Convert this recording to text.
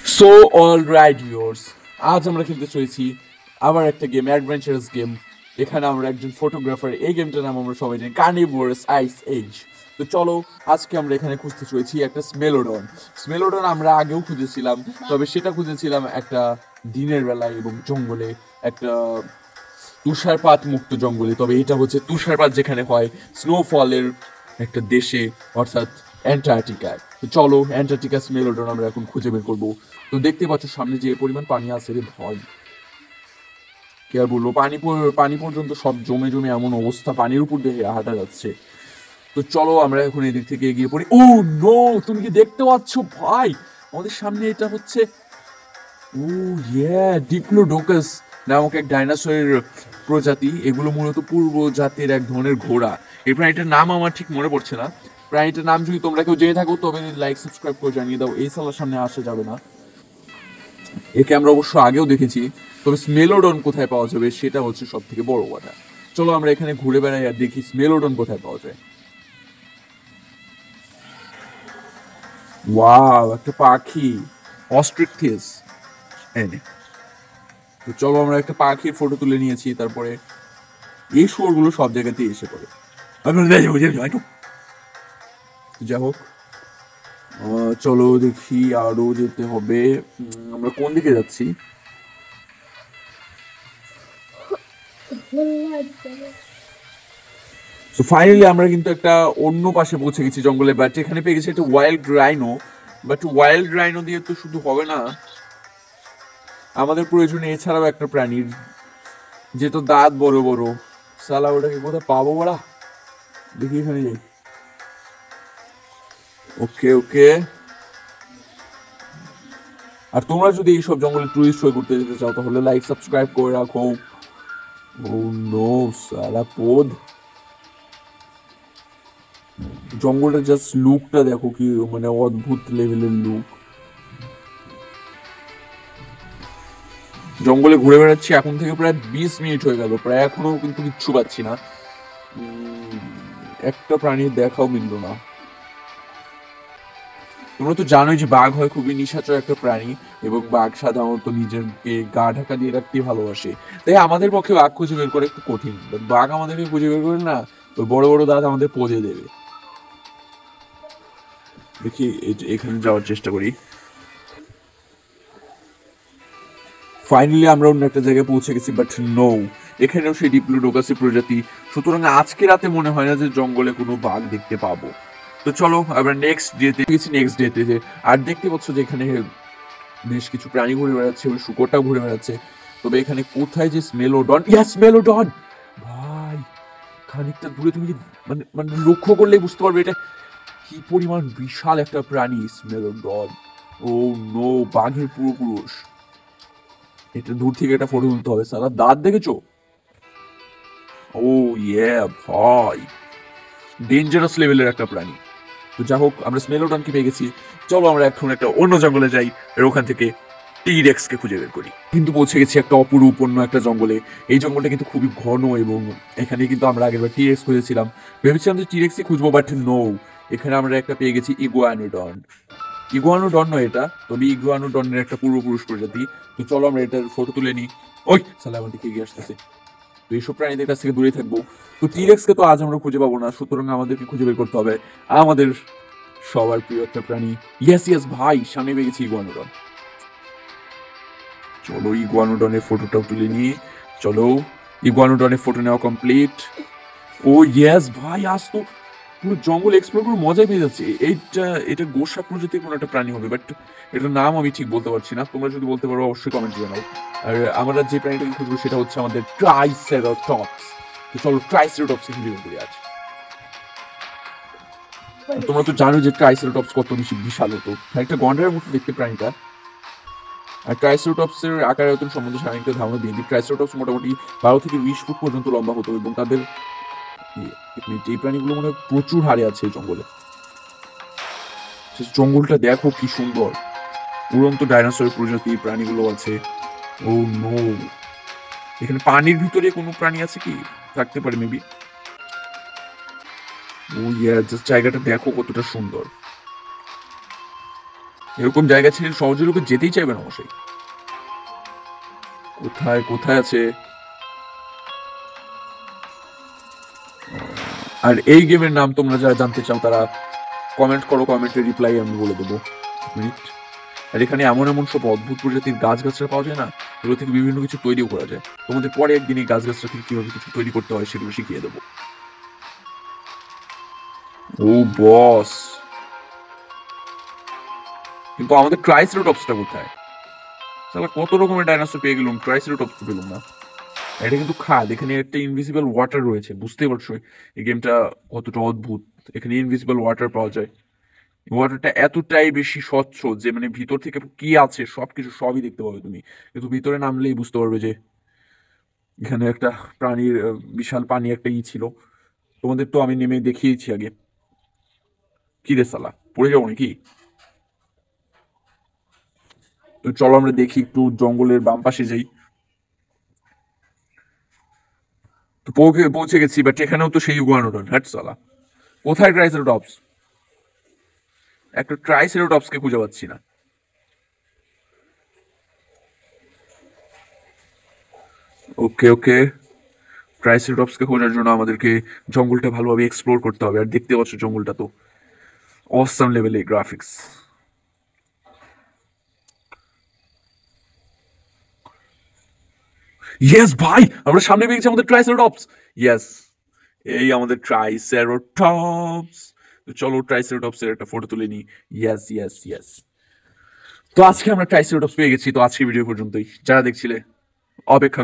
So alright viewers, আজ আমরা খেলতে চলেছি আবার একটা গেম, অ্যাডভেঞ্চারাস গেম। এখানে আমরা একজন ফটোগ্রাফার। এই গেমটার নাম আমরা সবাই জানি কার্নিভোরাস আইস এজ। তো চলো, আজকে আমরা এখানে খুঁজতে চলেছি একটা স্মেলোডন। স্মেলোডন আমরা আগেও খুঁজেছিলাম, তবে সেটা খুঁজেছিলাম একটা দিনের বেলায় এবং জঙ্গলে, একটা তুষারপাত মুক্ত জঙ্গলে। তবে এটা হচ্ছে তুষারপাত যেখানে হয় স্নোফলের একটা দেশে, অর্থাৎ অ্যান্টার্কটিকায়। তো চলো, অ্যান্টার্কটিকা স্মেলোডন আমরা এখন খুঁজে বের করবো। তো দেখতে পাচ্ছ সামনে যে পরিমাণ পানি আছে রে ভাই, কি আর বলবো, পানি পর্যন্ত সব জমে জমে এমন অবস্থা, পানির উপর দিয়ে হাঁটা যাচ্ছে। তো চলো আমরা এখন এদিক থেকে এগিয়ে পড়ি। ও নো, তুমি কি দেখতে পাচ্ছ ভাই, আমাদের সামনে এটা হচ্ছে, ও ইয়া, ডিপ্লোডোকাস নামক এক ডাইনোসরের প্রজাতি। এগুলো মূলত পূর্ব জাতের এক ধরনের ঘোড়া। এই প্রাণীটার নাম আমার ঠিক মনে পড়ছে না। প্রাণীটার নাম যদি তোমরা কেউ জেনে থাকো তবে লাইক সাবস্ক্রাইব করে জানিয়ে দাও। এই সালার সামনে আসা যাবে না। একে আমরা অবশ্য আগেও দেখেছি, তবে স্মেলোডন কোথায় পাওয়া যাবে সেটা হচ্ছে সব থেকে বড় কথা। চলো আমরা এখানে ঘুরে বেড়াই আর দেখি স্মেলোডন কোথায় পাওয়া যায়। ওয়াও, একটা পাখি, অস্ট্রিকথিস। এনে তো চলো, আমরা একটা পাখির ফটো তুলে নিয়েছি। তারপরে এই শুয়োরগুলো সব জায়গাতেই এসে পড়ে। যাই হোক, চলো দেখি, আরো যেতে হবে। আমরা কোন দিকে যাচ্ছি? সো ফাইনালি আমরা কিন্তু একটা অন্য পাশে পৌঁছে গেছি জঙ্গলে, বাট এখানে পেয়ে গেছি একটা wild rhino. But wild rhino দিয়ে তো শুধু হবে না, আমাদের প্রয়োজন এছাড়াও একটা প্রাণীর যেটা দাঁত বড় বড়। সালা ওটাকে কোথায় পাবো বড়া? দেখি এখানে যাই। ওকে ওকে। আর তোমরা যদি এইসব জঙ্গলে টুরিস্ট হয়ে ঘুরতে যেতে চাও তাহলে লাইক সাবস্ক্রাইব করে রাখো। ও নো, সালা পোদ। জঙ্গলটা জাস্ট লুকটা দেখো, কি মানে অদ্ভুত লেভেলের লুক। জঙ্গলে ঘুরে বেড়াচ্ছি এখন থেকে প্রায় 20 মিনিট হয়ে গেল, প্রায় এখনো কিন্তু কিচ্ছু পাচ্ছি না। একটা প্রাণীর দেখাও মিলল না। তোমরা তো জানোই যে বাঘ হয় খুবই নিশাচর একটা প্রাণী, এবং বাঘ সাধারণত নিজেকে গা ঢাকা দিয়ে রাখতে ভালোবাসে। তাই আমাদের পক্ষে বাঘ খুঁজে বের করা একটু কঠিন, বাট বাঘ আমাদেরকে খুঁজে বের করে না, ওই বড় বড় দাঁত আমাদের পজে দেবে। দেখি এখানে যাওয়ার চেষ্টা করি। ফাইনালি আমরা অন্য একটা জায়গায় পৌঁছে গেছি, বাট নো, এখানেও সেই ডিপ্লোডোকাসি প্রজাতি। সুতরাং আজকে রাতে মনে হয় না যে জঙ্গলে কোনো বাঘ দেখতে পাবো। তো চলো আমরা নেক্সট ডেতে গেছি, নেক্সট ডেতে যে, আর দেখতে পাচ্ছ যে এখানে বেশ কিছু প্রাণী ঘুরে বেড়াচ্ছে, ওই শুকরটাও ঘুরে বেড়াচ্ছে। তবে এখানে কোথায় যে স্মেলোডন, ইয়া স্মেলোডন ভাই, খানিকটা দূরে তুমি মানে মানে লক্ষ্য করলেই বুঝতে পারবে এটা কি পরিমাণ বিশাল একটা প্রাণী, স্মেলোডন। ও নো, বাঘের পূর্বপুরুষ। এটা দূর থেকে একটা ফটো তুলতে হবে। সারা দাঁত দেখেছো? ও ইয়ে ভাই, ডেঞ্জারাস লেভেলের একটা প্রাণী। তো যাই হোক, আমরা স্মেলোডনকে পেয়ে গেছি। চলো আমরা এখন একটা অন্য জঙ্গলে যাই, আর ওখান থেকে টিরেক্স কে খুঁজে বের করি। কিন্তু পৌঁছে গেছি একটা অপরূপ অন্য একটা জঙ্গলে। এই জঙ্গলটা কিন্তু খুবই ঘন, এবং এখানে কিন্তু আমরা আগেরবার টিরেক্স খুঁজেছিলাম। ভেবেছিলাম যে টিরেক্সই খুঁজবো, বাট নো, এখানে আমরা একটা পেয়ে গেছি ইগুয়ানোডন। ইগুয়ানোডন নয় এটা, তবে ইগুয়ানোডনের একটা পূর্বপুরুষ প্রজাতি। তো চলো আমরা এটার ফটো তুলে নিই। ওই সালা আমার দিকে এগিয়ে আসতেছে। তো এইসব প্রাণীদের কাছ থেকে দূরে থাকবো। তো টিরেক্সকে তো আজ আমরা খুঁজে পাবো না, সুতরাং আমাদেরকে খুঁজে বের করতে হবে আমাদের সবার প্রিয় একটা প্রাণী। ইয়েস ইয়েস ভাই, সামনে পেয়ে গেছি ইগুয়ানোডন। চলো ইগুয়ানোডনের ফটোটাও তুলে নিয়ে, চলো ইগুয়ানোডনের ফটো নেওয়া কমপ্লিট। ও ইয়েস ভাই, আজ তো পুরো জঙ্গল এক্সপ্লোর করে মজাই পেয়ে যাচ্ছে। এটা গোসা প্রজাতির কোনো একটা প্রাণী হবে, বাট এটার নাম আমি ঠিক বলতে পারছি না। তোমরা যদি বলতে পারো অবশ্যই কমেন্টে জানাও। আর আমরা যে প্রাণীটাকে খুঁজবো সেটা হচ্ছে আমাদের ট্রাইসেরাটপস। তো চলো ট্রাইসেরাটপস খুঁজে বের করি আজ। আর তোমরা তো জানো যে ট্রাইসেরাটপস কত বেশি বিশাল হতো, একটা গন্ডারের মতো দেখতে প্রাণীটা। আর ট্রাইসেরাটপসের আকার আয়তন সম্বন্ধে সাধারণত ধারণা দিয়ে দিই। ট্রাইসেরাটপস মোটামুটি 12 থেকে 20 ফুট পর্যন্ত লম্বা হতো, এবং তাদের এই প্রাণীগুলো মনে হয় প্রচুর হারে আছে এই জঙ্গলে। জঙ্গলটা দেখো কি সুন্দর, উড়ন্ত ডাইনোসর প্রজাতির প্রাণীগুলো আছে। ও নো, এখানে পানির ভিতরে কোনো প্রাণী আছে কি? থাকতে পারে মেবি। ও ইয়া, জাস্ট জায়গাটা দেখো কতটা সুন্দর। এরকম জায়গা ছেড়ে সহজে লোকে যেতেই চাইবে না অবশ্যই। কোথায় কোথায় আছে? আর এই গেমের নাম তোমরা যারা জানতে চাও তারা কমেন্ট করো, কমেন্টে রিপ্লাই আমি বলে দেবো। মিনিট। আর এখানে এমন এমন সব অদ্ভুত প্রজাতির গাছগাছরা পাওয়া যায় না, এগুলো থেকে বিভিন্ন কিছু তৈরিও করা যায়। তোমাদের পরে একদিন এই গাছগাছরা থেকে কিভাবে কিছু তৈরি করতে হয় সেগুলো শিখিয়ে দেবো। ও বস, কিন্তু আমাদের ট্রাইসেরাটপসটা কোথায়? সালা কত রকমের ডাইনোসর পেয়ে গেলাম, ট্রাইসেরাটপস পেলাম না। এটা কিন্তু খাদ, এখানে একটা ইনভিজিবল ওয়াটার রয়েছে, বুঝতেই পারছো এই গেমটা কতটা অদ্ভুত। এখানে ইনভিজিবল ওয়াটার পাওয়া যায়। ওয়াটারটা এতটাই বেশি স্বচ্ছ যে মানে ভিতর থেকে কি আছে সবকিছু সবই দেখতে পাবে তুমি, কিন্তু ভিতরে নামলেই বুঝতে পারবে যে এখানে একটা প্রাণীর বিশাল পানি একটা ছিল। তোমাদের তো আমি নেমে দেখিয়েছি আগে। কি রে সালা, পড়ে যাবো নাকি? তো চলো আমরা দেখি, একটু জঙ্গলের বাম পাশে যাই। তো পৌঁছে পৌঁছে গেছি, বাট এখানেও তো সেই ইগুয়ানোডন, হ্যাট সালা। কোথায় ট্রাইসেরাটপস? একটা ট্রাইসেরাটপসকে খুঁজে পাচ্ছি না। ওকে ওকে, ট্রাইসেরাটপসকে খোঁজার জন্য আমাদেরকে জঙ্গলটা ভালোভাবে এক্সপ্লোর করতে হবে। আর দেখতে পাচ্ছ জঙ্গলটা তো অসাম লেভেলে গ্রাফিক্স। ইয়েস ভাই, আমরা সামনে পেয়ে গেছি আমাদের ট্রাইসেরাটপস। ইয়েস, এই আমাদের ট্রাইসেরাটপস। তো চলো ট্রাইসেরাটপসের একটা ফটো তুলে নিই। Yes yes yes. তো আজকে আমরা ট্রাইসেরাটপস পেয়ে গেছি। তো আজকে ভিডিও পর্যন্তই। যারা দেখছিলে অপেক্ষা